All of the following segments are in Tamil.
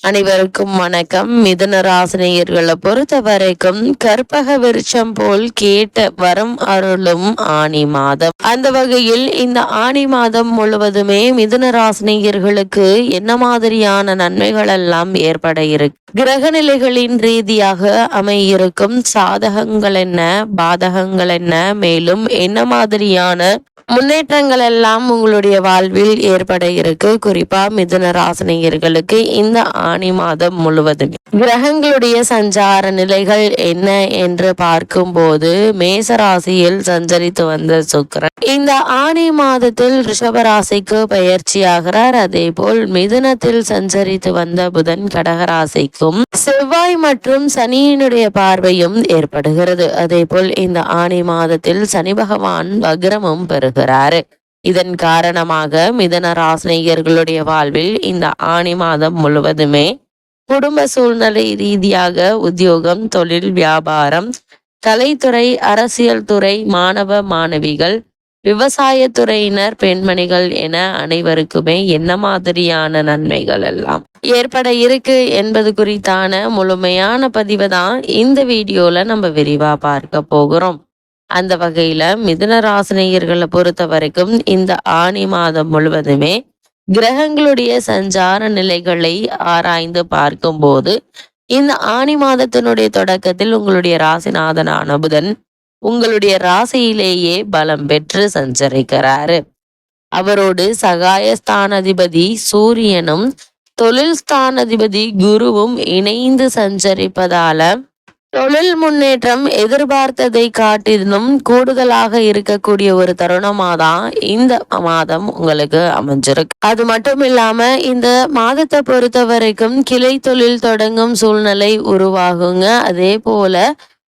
அனைவருக்கும் வணக்கம். மிதுன ராசினியர்களை பொறுத்த வரைக்கும் கற்பக விருட்சம் போல் கேட்ட வரம் அருளும் ஆனி மாதம். அந்த வகையில் இந்த ஆனி மாதம் முழுவதுமே மிதுன ராசினியர்களுக்கு என்ன மாதிரியான நன்மைகள் எல்லாம் ஏற்பட இருக்கு, கிரக நிலைகளின் ரீதியாக அமையிருக்கும் சாதகங்கள் என்ன, பாதகங்கள் என்ன, மேலும் என்ன மாதிரியான முன்னேற்றங்கள் எல்லாம் உங்களுடைய வாழ்வில் ஏற்பட இருக்கு. குறிப்பா மிதுன ராசினியர்களுக்கு இந்த ஆனி மாதம் முழுவதும் கிரகங்களுடைய சஞ்சார நிலைகள் என்ன என்று பார்க்கும் போது மேச ராசியில் சஞ்சரித்து வந்த சுக்கிரன் இந்த ஆனி மாதத்தில் ரிஷபராசிக்கு பயிற்சியாகிறார். அதே போல் மிதுனத்தில் சஞ்சரித்து வந்த புதன் கடகராசிக்கும் செவ்வாய் மற்றும் சனியினுடைய பார்வையும் ஏற்படுகிறது. அதே போல் இந்த ஆனி மாதத்தில் சனி பகவான் வக்ரமும் பெறுகிறாரு. இதன் காரணமாக மிதுன ராசினியர்களுடைய வாழ்வில் இந்த ஆனி மாதம் முழுவதுமே குடும்ப சூழ்நிலை ரீதியாக உத்தியோகம், தொழில், வியாபாரம், கலைத்துறை, அரசியல் துறை, மாணவ மாணவிகள், விவசாயத்துறையினர், பெண்மணிகள் என அனைவருக்குமே என்ன மாதிரியான நன்மைகள் எல்லாம் ஏற்பட இருக்கு என்பது குறித்தான முழுமையான பதிவை தான் இந்த வீடியோல நம்ம விரிவா பார்க்க போகிறோம். அந்த வகையில மிதுன ராசினியர்களை பொறுத்த வரைக்கும் இந்த ஆனி மாதம் முழுவதுமே கிரகங்களுடைய சஞ்சார நிலைகளை ஆராய்ந்து பார்க்கும் போது இந்த ஆனி மாதத்தினுடைய தொடக்கத்தில் உங்களுடைய ராசிநாதனான புதன் உங்களுடைய ராசியிலேயே பலம் பெற்று சஞ்சரிக்கிறாரு. அவரோடு சகாய ஸ்தானாதிபதி சூரியனும் தொழில் ஸ்தானாதிபதி குருவும் இணைந்து சஞ்சரிப்பதால தொழில் முன்னேற்றம் எதிர்பார்த்ததை காட்டிலும் கூடுதலாக இருக்கக்கூடிய ஒரு தருணமாதான் இந்த மாதம் உங்களுக்கு அமைஞ்சிருக்கு. அது மட்டும் இல்லாம இந்த மாதத்தை பொறுத்த வரைக்கும் கிளை தொழில் தொடங்கும் சூழ்நிலை உருவாகுங்க. அதே போல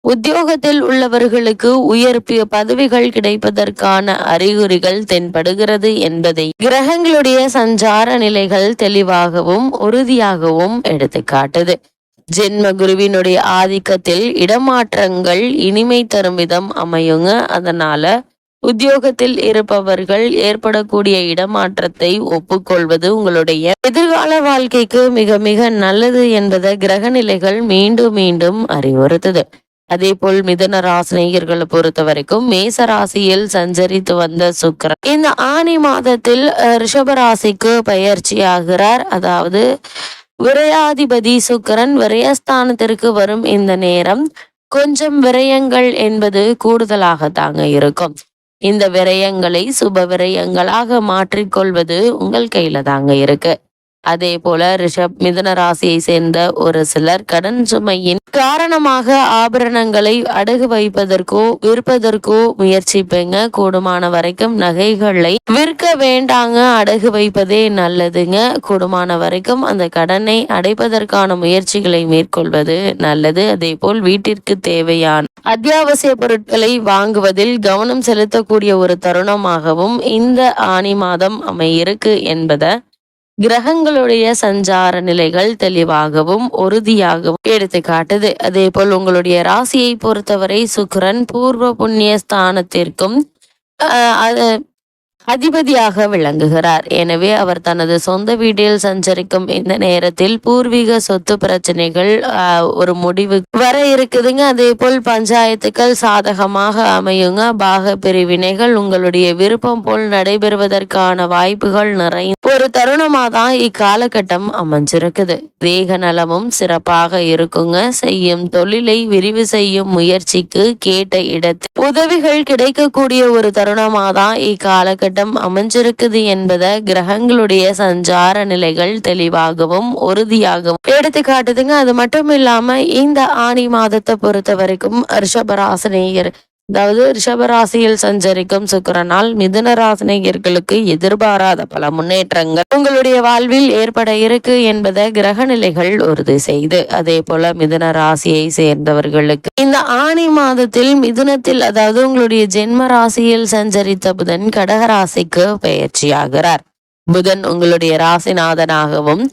உத்தியோகத்தில் உள்ளவர்களுக்கு உயர் பதவிகள் கிடைப்பதற்கான அறிகுறிகள் தென்படுகிறது என்பதை கிரகங்களுடைய சஞ்சார நிலைகள் தெளிவாகவும் உறுதியாகவும் எடுத்துக்காட்டுது. ஜென்ம குருவினுடைய ஆதிக்கத்தில் இடமாற்றங்கள் இனிமை தரும் விதம் அமையுங்க. அதனால உத்தியோகத்தில் இருப்பவர்கள் ஏற்படக்கூடிய இடமாற்றத்தை ஒப்புக்கொள்வது உங்களுடைய எதிர்கால வாழ்க்கைக்கு மிக மிக நல்லது என்பதை கிரக நிலைகள் மீண்டும் மீண்டும் அறிவுறுத்துது. அதே போல் மிதுன ராசினியர்களை பொறுத்த வரைக்கும் மேச ராசியில் சஞ்சரித்து வந்த சுக்கிரன் இந்த ஆனி மாதத்தில் ரிஷபராசிக்கு பயிற்சியாகிறார். அதாவது விரயாதிபதி சுக்கிரன் விரயஸ்தானத்திற்கு வரும் இந்த நேரம் கொஞ்சம் விரயங்கள் என்பது கூடுதலாக தாங்க இருக்கும். இந்த விரயங்களை சுப விரயங்களாக மாற்றிக்கொள்வது உங்கள் கையில தாங்க இருக்கு. அதே போல மிதுன ராசியை சேர்ந்த ஒரு சிலர் கடன் சுமையின் காரணமாக ஆபரணங்களை அடகு வைப்பதற்கோ விற்பதற்கோ முயற்சிப்பீங்க. கூடுமான வரைக்கும் நகைகளை விற்க வேண்டாங்க, அடகு வைப்பதே நல்லதுங்க. கூடுமான வரைக்கும் அந்த கடனை அடைப்பதற்கான முயற்சிகளை மேற்கொள்வது நல்லது. அதே போல் வீட்டிற்கு தேவையான அத்தியாவசிய பொருட்களை வாங்குவதில் கவனம் செலுத்தக்கூடிய ஒரு தருணமாகவும் இந்த ஆனி மாதம் அமையிருக்கு என்பதை கிரகங்களுடைய சஞ்சார நிலைகள் தெளிவாகவும் உறுதியாகவும் எடுத்துக்காட்டுது. அதே போல் உங்களுடைய ராசியை பொறுத்தவரை சுக்கிரன் பூர்வ புண்ணிய ஸ்தானத்திற்கும் அதிபதியாக விளங்குகிறார். எனவே அவர் தனது சொந்த வீட்டில் சஞ்சரிக்கும் இந்த நேரத்தில் பூர்வீக சொத்து பிரச்சனைகள் ஒரு முடிவு வர இருக்குதுங்க. அதே போல் பஞ்சாயத்துக்கள் சாதகமாக அமையுங்க. பாக பிரிவினைகள் உங்களுடைய விருப்பம் போல் நடைபெறுவதற்கான வாய்ப்புகள் நிறைய ஒரு தருணமா தான் இக்காலகட்டம் அமைஞ்சிருக்குது. தேக நலமும் சிறப்பாக இருக்குங்க. செய்யும் தொழிலை விரிவு செய்யும் முயற்சிக்கு கேட்ட இடத்தில் உதவிகள் கிடைக்கக்கூடிய ஒரு தருணமா தான் இக்காலகட்டம் அமைஞ்சிருக்குது என்பதை கிரகங்களுடைய சஞ்சார நிலைகள் தெளிவாகவும் உறுதியாகவும் எடுத்துக்காட்டுதுங்க. அது மட்டும் இல்லாம இந்த ஆனி மாதத்தை பொறுத்த வரைக்கும் ரிஷபராசினியர் அதாவது ரிஷபராசியில் சஞ்சரிக்கும் சுக்கிரனால் மிதுன ராசினியர்களுக்கு எதிர்பாராத பல முன்னேற்றங்கள் உங்களுடைய வாழ்வில் ஏற்பட இருக்கு என்பதை கிரக நிலைகள் உறுதி செய்து, அதே போல மிதுன ராசியை சேர்ந்தவர்களுக்கு இந்த ஆனி மாதத்தில் மிதுனத்தில் அதாவது உங்களுடைய ஜென்ம ராசியில் சஞ்சரித்த புதன் கடகராசிக்கு பயிற்சியாகிறார். புதன் உங்களுடைய ராசிநாதனாகவும்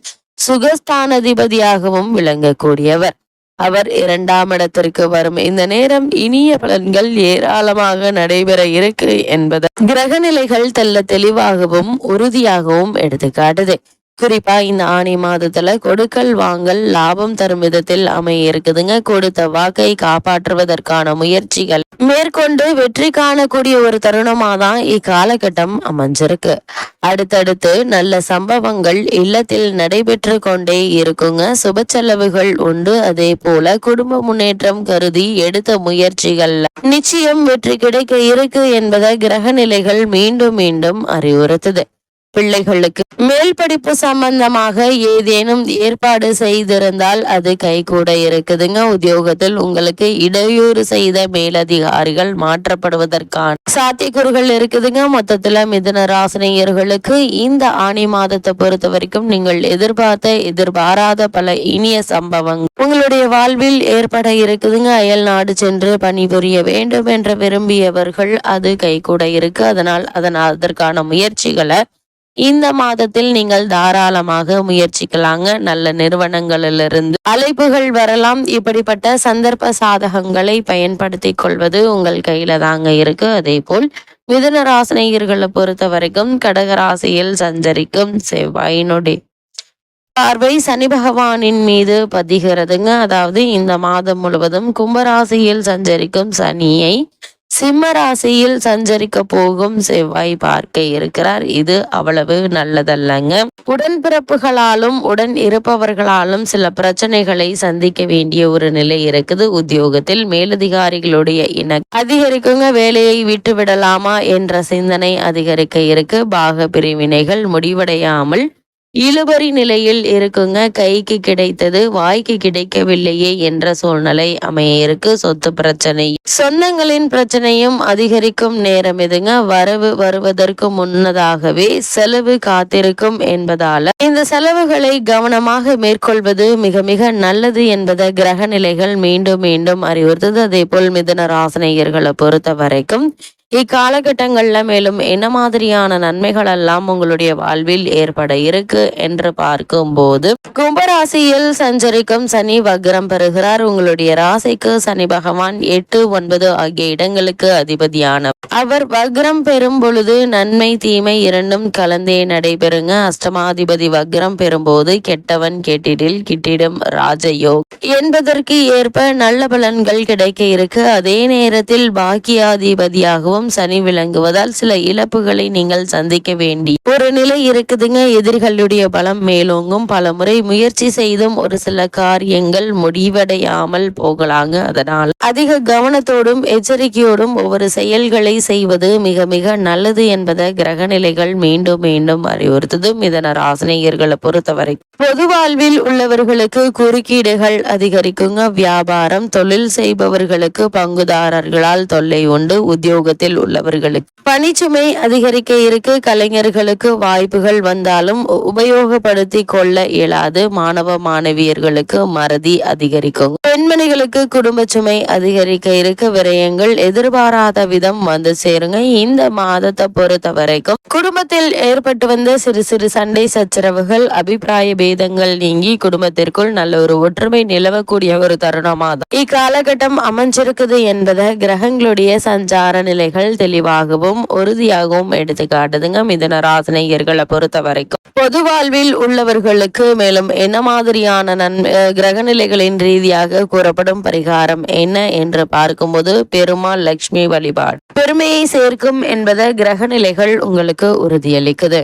சுகஸ்தானாதிபதியாகவும் விளங்கக்கூடியவர். அவர் 2ஆம் இடத்திற்கு வரும் இந்த நேரம் இனிய பலன்கள் ஏராளமாக நடைபெற இருக்கு என்பது கிரக நிலைகள் தெளிவாகவும் உறுதியாகவும் எடுத்துக்காட்டுது. குறிப்பா இந்த ஆணி மாதத்துல கொடுக்கல் வாங்கல் லாபம் தரும் விதத்தில் அமைய இருக்குதுங்க. கொடுத்த வாக்கை காப்பாற்றுவதற்கான முயற்சிகள் மேற்கொண்டு வெற்றி காணக்கூடிய ஒரு தருணமா தான் இக்காலகட்டம் அமைஞ்சிருக்கு. அடுத்தடுத்து நல்ல சம்பவங்கள் இல்லத்தில் நடைபெற்று கொண்டே இருக்குங்க. சுப செலவுகள் உண்டு. அதே போல குடும்ப முன்னேற்றம் கருதி எடுத்த முயற்சிகள் நிச்சயம் வெற்றி கிடைக்க இருக்கு என்பதை கிரக நிலைகள் மீண்டும் மீண்டும் அறிவுறுத்துது. பிள்ளைகளுக்கு மேல் படிப்பு சம்பந்தமாக ஏதேனும் ஏற்பாடு செய்திருந்தால் அது கைகூட இருக்குதுங்க. உத்தியோகத்தில் உங்களுக்கு இடையூறு செய்த மேலதிகாரிகள் மாற்றப்படுவதற்கான சாத்தியக்கூறுகள் இருக்குதுங்க. மொத்தத்துல மிதுன ராசினியர்களுக்கு இந்த ஆணி மாதத்தை பொறுத்த வரைக்கும் நீங்கள் எதிர்பாராத பல இனிய சம்பவங்கள் உங்களுடைய வாழ்வில் ஏற்பட இருக்குதுங்க. அயல் நாடு சென்று பணிபுரிய வேண்டும் என்று விரும்பியவர்கள் அது கைகூட இருக்கு. அதற்கான முயற்சிகளை இந்த மாதத்தில் நீங்கள் தாராளமாக முயற்சிக்கலாங்க. நல்ல நிறுவனங்களிலிருந்து அழைப்புகள் வரலாம். இப்படிப்பட்ட சந்தர்ப்ப சாதகங்களை பயன்படுத்தி கொள்வது உங்கள் கையில தாங்க இருக்கு. அதே போல் மிதுன ராசினியர்களை பொறுத்த வரைக்கும் கடகராசியில் சஞ்சரிக்கும் செவ்வாயினுடைய பார்வை சனி பகவானின் மீது பதிகிறதுங்க. அதாவது இந்த மாதம் முழுவதும் கும்பராசியில் சஞ்சரிக்கும் சனியை சிம்ம ராசியில் சஞ்சரிக்க போகும் செவ்வாய் பார்க்க இருக்கிறார். இது அவ்வளவு நல்லதல்லங்க. உடன்பிறப்புகளாலும் உடன் இருப்பவர்களாலும் சில பிரச்சனைகளை சந்திக்க வேண்டிய ஒரு நிலை இருக்குது. உத்தியோகத்தில் மேலதிகாரிகளுடைய அதிகரிக்குங்க. வேலையை விட்டு விடலாமா என்ற சிந்தனை அதிகரிக்க இருக்கு. பாக பிரிவினைகள் முடிவடையாமல் இழுபறி நிலையில் இருக்குங்க. கைக்கு கிடைத்தது வாய்க்கு கிடைக்கவில்லையே என்ற சூழ்நிலை அமைய இருக்கு. சொத்து பிரச்சனை சொந்தங்களின் பிரச்சனையும் அதிகரிக்கும் நேரம் எதுங்க. வரவு வருவதற்கு முன்னதாகவே செலவு காத்திருக்கும் என்பதால இந்த செலவுகளை கவனமாக மேற்கொள்வது மிக மிக நல்லது என்பதை கிரக நிலைகள் மீண்டும் மீண்டும் அறிவுறுத்தது. அதே போல் மிதுன ராசினியர்களை பொறுத்த வரைக்கும் இக்காலகட்டங்கள்ல மேலும் என்ன மாதிரியான நன்மைகள் எல்லாம் உங்களுடைய வாழ்வில் ஏற்பட இருக்கு என்று பார்க்கும்போது கும்பராசியில் சஞ்சரிக்கும் சனி வக்ரம் பெறுகிறார். உங்களுடைய ராசிக்கு சனி பகவான் 8, 9 ஆகிய இடங்களுக்கு அதிபதியான அவர் வக்ரம் பெறும் பொழுது நன்மை தீமை இரண்டும் கலந்தே நடைபெறுங்க. அஷ்டமாதிபதி வக்ரம் பெறும்போது கெட்டவன் கெட்டிடில் கிட்டிடும் ராஜயோக் என்பதற்கு ஏற்ப நல்ல பலன்கள் கிடைக்க இருக்கு. அதே நேரத்தில் பாக்கியாதிபதியாகவும் சனி விளங்குவதால் சில இழப்புகளை நீங்கள் சந்திக்க வேண்டி ஒரு நிலை இருக்குதுங்க. எதிரிகளுடைய பலம் மேலோங்கும். பல முறை முயற்சி செய்தும் ஒரு சில காரியங்கள் முடிவடையாமல் போகலாங்க. அதனால் அதிக கவனத்தோடும் எச்சரிக்கையோடும் ஒவ்வொரு செயல்களை செய்வது மிக மிக நல்லது என்பதை கிரக நிலைகள் மீண்டும் மீண்டும் அறிவுறுத்தது. மிதுன ராசினியர்களை பொறுத்தவரை பொது வாழ்வில் உள்ளவர்களுக்கு குறுக்கீடுகள் அதிகரிக்குங்க. வியாபாரம் தொழில் செய்பவர்களுக்கு பங்குதாரர்களால் தொல்லை உண்டு. உத்தியோகத்தில் உள்ளவர்களுக்கு பணிச்சுமை அதிகரிக்க இருக்கு. கலைஞர்களுக்கு வாய்ப்புகள் வந்தாலும் உபயோகப்படுத்தி கொள்ள இயலாது. மாணவ மாணவியர்களுக்கு மறதி அதிகரிக்கும். பெண்மணிகளுக்கு குடும்ப சுமை அதிகரிக்க இருக்கு. விரயங்கள் எதிர்பாராத விதம் வந்து சேருங்க. இந்த மாதத்தை பொறுத்த வரைக்கும் குடும்பத்தில் ஏற்பட்டு வந்த சிறு சிறு சண்டை சச்சரவுகள் அபிப்பிராய பேதங்கள் நீங்கி குடும்பத்திற்குள் நல்ல ஒரு ஒற்றுமை நிலவக்கூடிய ஒரு தருணமாதான் இக்காலகட்டம் அமைஞ்சிருக்குது என்பதை கிரகங்களுடைய சஞ்சார நிலைகள் தெளிவாகவும் உறுதியாகவும் எடுத்து காட்டுதுங்க. மிதுன ராசினியர்களை பொறுத்த வரைக்கும் பொது வாழ்வில் உள்ளவர்களுக்கு மேலும் என்ன மாதிரியான கிரக நிலைகளின் ரீதியாக கூறப்படும் பரிகாரம் என்ன என்று பார்க்கும்போது பெருமாள் லட்சுமி வழிபாடு பெருமையை சேர்க்கும் என்பதை கிரக நிலைகள் உங்களுக்கு உறுதியளிக்குது.